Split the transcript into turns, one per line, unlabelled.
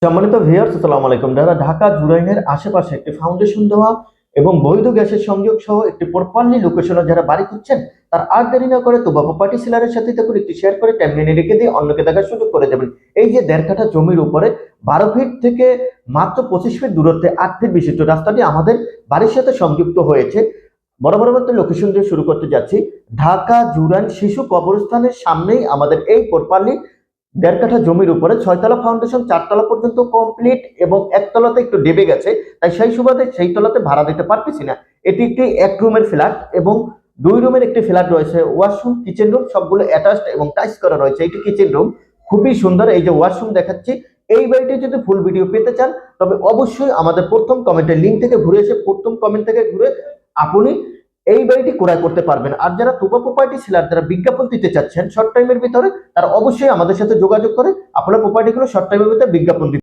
সম্মানিত ভিউয়ার্স, আসসালামু আলাইকুম। যারা ঢাকা জুরাইনের আশেপাশে একটি ফাউন্ডেশন দেওয়া এবং বৈধ গ্যাসের সংযোগ সহ একটি প্রপারলি লোকেশনে যারা বাড়ি খুঁজছেন, তার আর দেরি না করে তোবা প্রপার্টি সেলারের সাথে দেখুন একটি শেয়ার করে টাইমলাইনে রেখে দিয়ে অন্যকে দেখার সুযোগ করে দেবেন। এই যে 1.5 কাঠা জমির উপরে 12 ফিট থেকে মাত্র 25 ফিট দূরত্বে 8 ফিট বিশিষ্ট রাস্তাটি আমাদের বাড়ির সাথে সংযুক্ত হয়েছে। বরাবর লোকেশন দিয়ে শুরু করতে যাচ্ছি। ঢাকা জুরাইন শিশু কবরস্থানের সামনেই আমাদের এই প্রপারলি 1.5 কাঠা জমির উপরে 6 তলা ফাউন্ডেশন, 4 তলা পর্যন্ত কমপ্লিট এবং একতলাতে একটু ডেবে গেছে, তাই সেই সুবাদে সেই তলাতে ভাড়া দিতে পারতেছি না। এটি একটি 1 রুমের ফ্ল্যাট এবং 2 রুমের একটি ফ্ল্যাট রয়েছে। ওয়াশরুম, কিচেন রুম সবগুলো অ্যাটাচড এবং টাইলস করা রয়েছে। এটি কিচেন রুম, খুবই সুন্দর। এই যে ওয়াশরুম দেখাচ্ছি। এই বাড়িটি যদি ফুল ভিডিও পেতে চান তবে অবশ্যই আমাদের প্রথম কমেন্টের লিঙ্ক থেকে ঘুরে এসে প্রথম কমেন্ট থেকে ঘুরে আপনি এই বাড়িটি ক্রয় করতে পারবেন। আর যারা তোবা প্রপার্টি সেলার যারা বিজ্ঞাপন দিতে চাচ্ছেন শর্ট টাইমের ভিতরে, তারা অবশ্যই আমাদের সাথে যোগাযোগ করে আপনার প্রপার্টিগুলো শর্ট টাইমের ভিতরে বিজ্ঞাপন দিতে